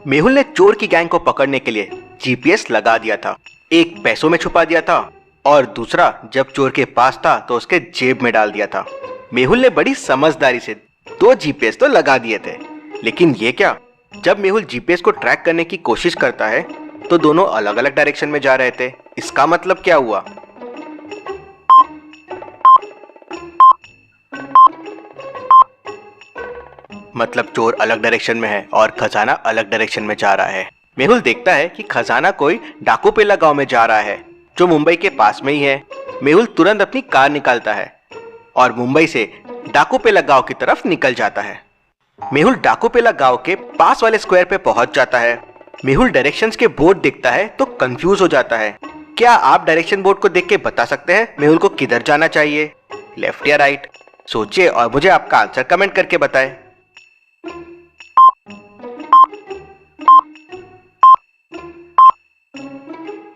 मेहुल ने चोर की गैंग को पकड़ने के लिए जीपीएस लगा दिया था। एक पैसों में छुपा दिया था और दूसरा जब चोर के पास था तो उसके जेब में डाल दिया था। मेहुल ने बड़ी समझदारी से 2 जीपीएस तो लगा दिए थे, लेकिन ये क्या, जब मेहुल जीपीएस को ट्रैक करने की कोशिश करता है तो दोनों अलग अलग डायरेक्शन में जा रहे थे। इसका मतलब क्या हुआ? मतलब चोर अलग डायरेक्शन में है और खजाना अलग डायरेक्शन में जा रहा है। मेहुल देखता है कि खजाना कोई डाकूपेला गांव में जा रहा है जो मुंबई के पास में ही है। मेहुल तुरंत अपनी कार निकालता है और मुंबई से डाकूपेला गांव की तरफ निकल जाता है। मेहुल डाकूपेला गांव के पास वाले स्क्वायर पे पहुंच जाता है। मेहुल डायरेक्शंस के बोर्ड देखता है तो कंफ्यूज हो जाता है। क्या आप डायरेक्शन बोर्ड को देख के बता सकते हैं मेहुल को किधर जाना चाहिए, लेफ्ट या राइट? सोचिए और मुझे आपका आंसर कमेंट करके बताएं।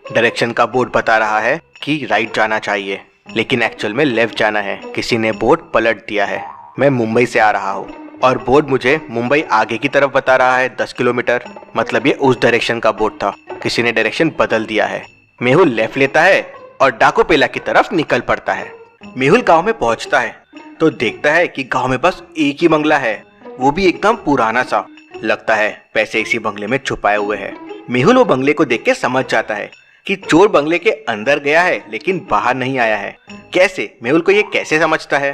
डायरेक्शन का बोर्ड बता रहा है कि राइट जाना चाहिए, लेकिन एक्चुअल में लेफ्ट जाना है। किसी ने बोर्ड पलट दिया है। मैं मुंबई से आ रहा हूँ और बोर्ड मुझे मुंबई आगे की तरफ बता रहा है 10 किलोमीटर, मतलब ये उस डायरेक्शन का बोर्ड था। किसी ने डायरेक्शन बदल दिया है। मेहुल लेफ्ट लेता है और डाकूपेला की तरफ निकल पड़ता है। मेहुल गांव में पहुंचता है तो देखता है कि गांव में बस एक ही बंगला है, वो भी एकदम पुराना सा। लगता है पैसे इसी बंगले में छुपाए हुए हैं। मेहुल वो बंगले को देख के समझ जाता है कि चोर बंगले के अंदर गया है लेकिन बाहर नहीं आया है। कैसे? मेहुल को ये कैसे समझता है?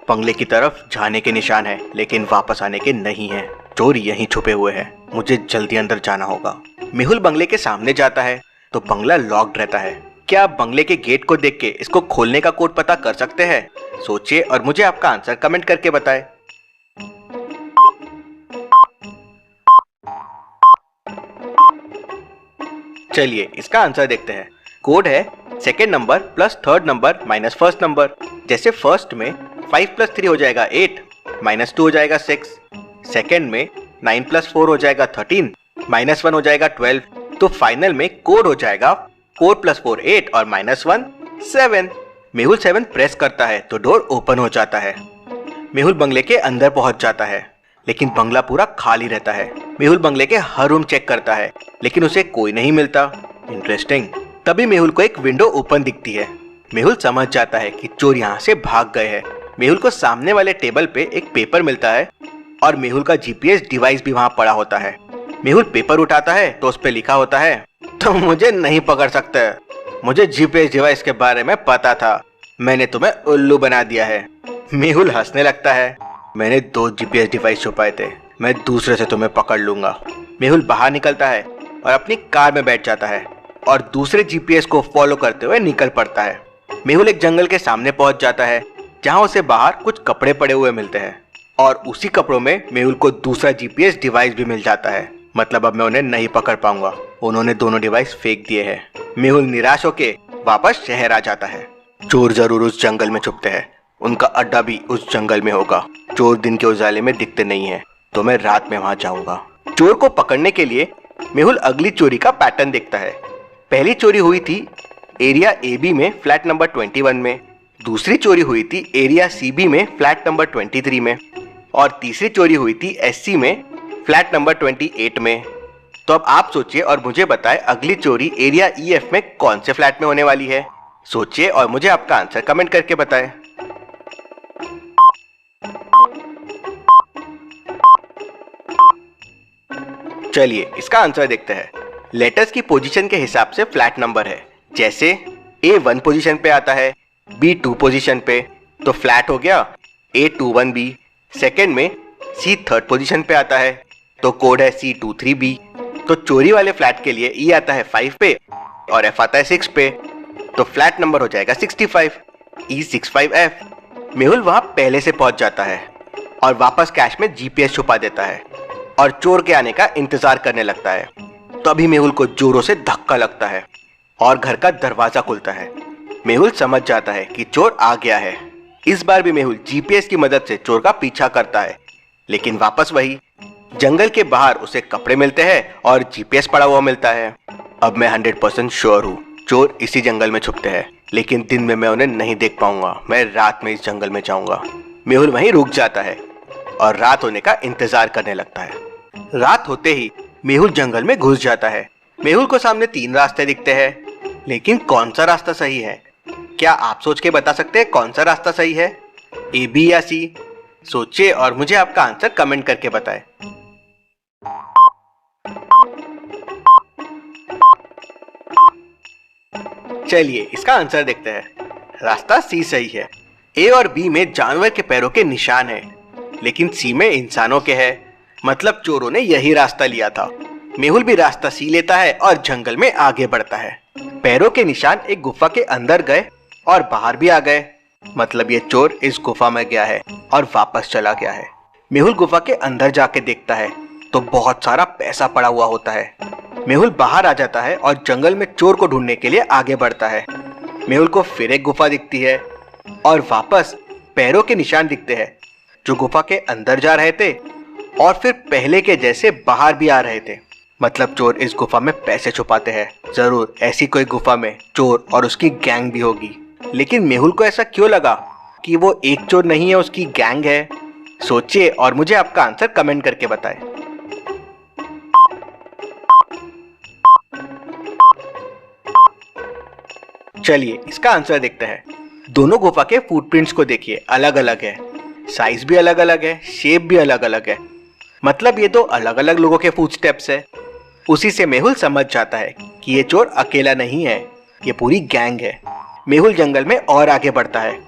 बंगले की तरफ जाने के निशान है लेकिन वापस आने के नहीं है। चोर यहीं छुपे हुए हैं, मुझे जल्दी अंदर जाना होगा। मेहुल बंगले के सामने जाता है तो बंगला लॉक्ड रहता है। क्या आप बंगले के गेट को देख के इसको खोलने का कोड पता कर सकते हैं? सोचिए और मुझे आपका आंसर कमेंट करके बताएं। चलिए इसका आंसर देखते हैं। कोड है second number plus third number minus first number. जैसे फर्स्ट में 5 + 3 हो जाएगा 8, -2 हो जाएगा 6। सेकेंड में 9 + 4 हो जाएगा 13, -1 हो जाएगा 12। तो फाइनल में कोड हो जाएगा 4 + 4 8 और -1 7। मेहुल 7 प्रेस करता है तो डोर ओपन हो जाता है। मेहुल बंगले के अंदर पहुंच जाता है लेकिन बंगला पूरा खाली रहता है। मेहुल बंगले के हर रूम चेक करता है लेकिन उसे कोई नहीं मिलता। इंटरेस्टिंग। तभी मेहुल को एक विंडो ओपन दिखती है। मेहुल समझ जाता है कि चोर यहाँ से भाग गए हैं। मेहुल को सामने वाले टेबल पे एक पेपर मिलता है और मेहुल का जीपीएस डिवाइस भी वहाँ पड़ा होता है। मेहुल पेपर उठाता है तो उस पे लिखा होता है, तुम मुझे नहीं पकड़ सकते, मुझे जीपीएस डिवाइस के बारे में पता था, मैंने तुम्हें उल्लू बना दिया है। मेहुल हंसने लगता है, मैंने 2 जीपीएस डिवाइस छुपाए थे, मैं दूसरे से तुम्हें पकड़ लूंगा। मेहुल बाहर निकलता है और अपनी कार में बैठ जाता है और दूसरे जीपीएस को फॉलो करते हुए निकल पड़ता है। मेहुल एक जंगल के सामने पहुंच जाता है जहां उसे बाहर कुछ कपड़े पड़े हुए मिलते हैं और उसी कपड़ों में मेहुल को दूसरा जीपीएस डिवाइस भी मिल जाता है। मतलब अब मैं उन्हें नहीं पकड़ पाऊंगा, उन्होंने दोनों डिवाइस फेंक दिए हैं। मेहुल निराश होके वापस शहर आ जाता है। चोर जरूर उस जंगल में छुपते हैं, उनका अड्डा भी उस जंगल में होगा। चोर दिन के उजाले में दिखते नहीं है तो मैं रात में वहां जाऊंगा। चोर को पकड़ने के लिए मेहुल अगली चोरी का पैटर्न देखता है। पहली चोरी हुई थी एरिया AB में फ्लैट नंबर 21 में, दूसरी चोरी हुई थी एरिया CB में फ्लैट नंबर 23 में और तीसरी चोरी हुई थी SC में फ्लैट नंबर 28 में। तो अब आप सोचिए और मुझे बताएं अगली चोरी एरिया EF में कौन से फ्लैट में होने वाली है। सोचिए और मुझे आपका आंसर कमेंट करके बताएं। चलिए इसका आंसर देखते हैं। लेटर्स की पोजीशन के हिसाब से फ्लैट नंबर है। जैसे A 1 पोजीशन पे आता है, B 2 पोजीशन पे, तो फ्लैट हो गया A21B। सेकेंड में C 3rd पोजीशन पे आता है तो कोड है C23B। तो चोरी वाले फ्लैट के लिए E आता है 5 पे और F आता है 6 पे, तो फ्लैट नंबर हो जाएगा 65, E65F। मेहुल वहां पहले से पहुंच जाता है और वापस कैश में जीपीएस छुपा देता है और चोर के आने का इंतजार करने लगता है। तभी मेहुल को जोरों से धक्का लगता है और घर का दरवाजा खुलता है। मेहुल समझ जाता है कि चोर आ गया है। इस बार भी मेहुल जीपीएस की मदद से चोर का पीछा करता है, लेकिन वापस वही जंगल के बाहर उसे कपड़े मिलते हैं और जीपीएस पड़ा हुआ मिलता है। अब मैं 100% श्योर हूँ चोर इसी जंगल में छुपते हैं। लेकिन दिन में मैं उन्हें नहीं देख पाऊंगा। मैं रात में इस जंगल में जाऊंगा। मेहुल वहीं रुक जाता है और रात होने का इंतजार करने लगता है। रात होते ही मेहुल जंगल में घुस जाता है। मेहुल को सामने 3 रास्ते दिखते हैं, लेकिन कौन सा रास्ता सही है? क्या आप सोच के बता सकते हैं कौन सा रास्ता सही है? ए, बी या सी? सोचिए और मुझे आपका आंसर कमेंट करके बताएं। चलिए इसका आंसर देखते हैं। रास्ता सी सही है। ए और बी में जानवर के पैरों के निशान हैं, लेकिन सी में इंसानों के हैं। मतलब चोरों ने यही रास्ता लिया था। मेहुल भी रास्ता सी लेता है और जंगल में आगे बढ़ता है। पैरों के निशान एक गुफा के अंदर गए और बाहर भी आ गए। मतलब ये चोर इस गुफा में गया है और वापस चला गया है। मेहुल गुफा के अंदर जाके देखता है तो बहुत सारा पैसा पड़ा हुआ होता है। मेहुल बाहर आ जाता है और जंगल में चोर को ढूंढने के लिए आगे बढ़ता है। मेहुल को फिर एक गुफा दिखती है और वापस पैरों के निशान दिखते हैं जो गुफा के अंदर जा रहे थे और फिर पहले के जैसे बाहर भी आ रहे थे। मतलब चोर इस गुफा में पैसे छुपाते हैं। जरूर ऐसी कोई गुफा में चोर और उसकी गैंग भी होगी। लेकिन मेहुल को ऐसा क्यों लगा कि वो एक चोर नहीं है, उसकी गैंग है? सोचिए और मुझे आपका आंसर कमेंट करके बताएं। चलिए इसका आंसर देखते हैं। दोनों गुफा के फुटप्रिंट्स को देखिए, अलग अलग है। साइज भी अलग अलग है, शेप भी अलग अलग है। मतलब ये 2 अलग अलग लोगों के फुटस्टेप्स है। उसी से मेहुल समझ जाता है कि ये चोर अकेला नहीं है, ये पूरी गैंग है। मेहुल जंगल में और आगे बढ़ता है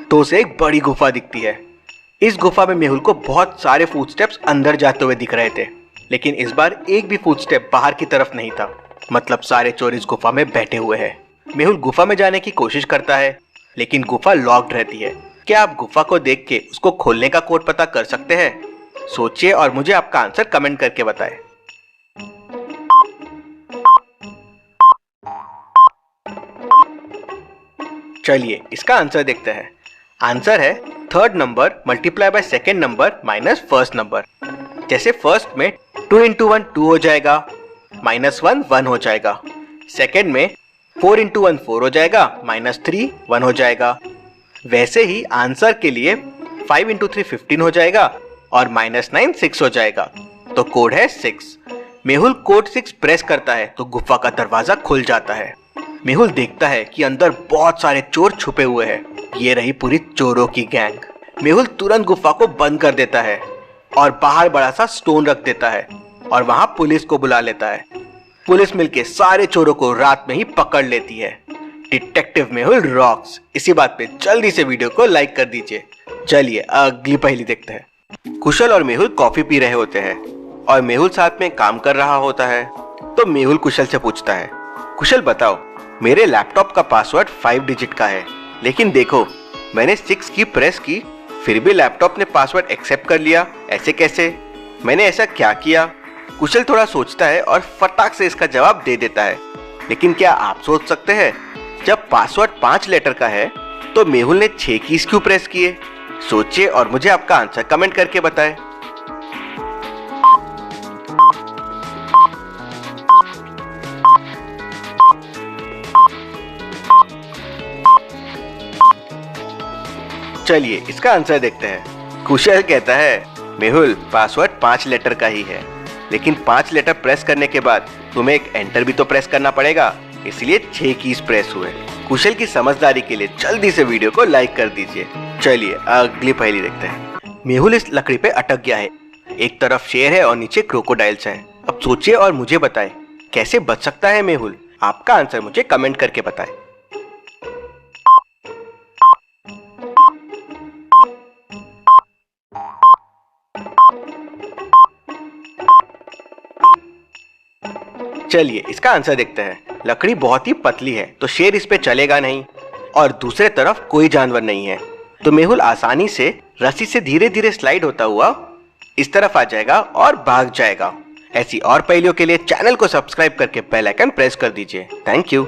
तो उसे एक बड़ी गुफा दिखती है। इस गुफा में मेहुल को बहुत सारे फुटस्टेप्स अंदर जाते हुए दिख रहे थे, लेकिन इस बार एक भी फुटस्टेप बाहर की तरफ नहीं था। मतलब सारे चोर इस गुफा में बैठे हुए हैं। मेहुल गुफा में जाने की कोशिश करता है, लेकिन गुफा लॉक्ड रहती है। क्या आप गुफा को देख के उसको खोलने का कोड पता कर सकते हैं? सोचिए और मुझे आपका आंसर कमेंट करके बताएं। चलिए इसका आंसर देखते हैं। आंसर है 3rd number multiply by 2nd number minus 1st number. जैसे फर्स्ट में 2 into 1 2 हो जाएगा, -1 1 हो जाएगा। सेकेंड में 4 into 1 4 हो जाएगा, -3 1 हो जाएगा। वैसे ही आंसर के लिए 5 into 3 15 हो जाएगा और -9 6 हो जाएगा। तो कोड है 6। मेहुल कोड 6 प्रेस करता है तो गुफा का दरवाजा खुल जाता है। मेहुल देखता है कि अंदर बहुत सारे चोर छुपे हुए हैं। ये रही पूरी चोरों की गैंग। मेहुल तुरंत गुफा को बंद कर देता है और बाहर बड़ा सा स्टोन रख देता है और वहां पुलिस को बुला लेता है। पुलिस मिलके सारे चोरों को रात में ही पकड़ लेती है। Detective Mehul rocks. इसी बात पे जल्दी से वीडियो को लाइक कर दीजिए। चलिए अगली पहेली देखते हैं। कुशल और मेहुल कॉफी पी रहे होते हैं और मेहुल साथ में काम कर रहा होता है। तो मेहुल कुशल से पूछता है, कुशल बताओ, मेरे लैपटॉप का पासवर्ड 5 डिजिट का है, लेकिन देखो मैंने 6 की प्रेस की फिर भी लैपटॉप ने पासवर्ड एक्सेप्ट कर लिया। ऐसे कैसे? मैंने ऐसा क्या किया? कुशल थोड़ा सोचता है और फटाक से इसका जवाब दे देता है। लेकिन क्या आप सोच सकते हैं जब पासवर्ड 5 लेटर का है तो मेहुल ने 6 कीज क्यों प्रेस किए? सोचिए और मुझे आपका आंसर कमेंट करके बताएं। चलिए इसका आंसर देखते हैं। कुशल कहता है, मेहुल पासवर्ड 5 लेटर का ही है, लेकिन 5 लेटर प्रेस करने के बाद तुम्हें एक एंटर भी तो प्रेस करना पड़ेगा, इसलिए 6 कीज प्रेस हुए। कुशल की समझदारी के लिए जल्दी से वीडियो को लाइक कर दीजिए। चलिए अगली पहेली देखते हैं। मेहुल इस लकड़ी पे अटक गया है। एक तरफ शेर है और नीचे क्रोकोडाइल्स हैं। अब सोचिए और मुझे बताएं कैसे बच सकता है मेहुल? आपका आंसर मुझे कमेंट करके बताएं। चलिए इसका आंसर देखते हैं। लकड़ी बहुत ही पतली है तो शेर इस पे चलेगा नहीं और दूसरे तरफ कोई जानवर नहीं है, तो मेहुल आसानी से रस्सी से धीरे धीरे स्लाइड होता हुआ इस तरफ आ जाएगा और भाग जाएगा। ऐसी और पहेलियों के लिए चैनल को सब्सक्राइब करके बेल आइकन प्रेस कर दीजिए। Thank you.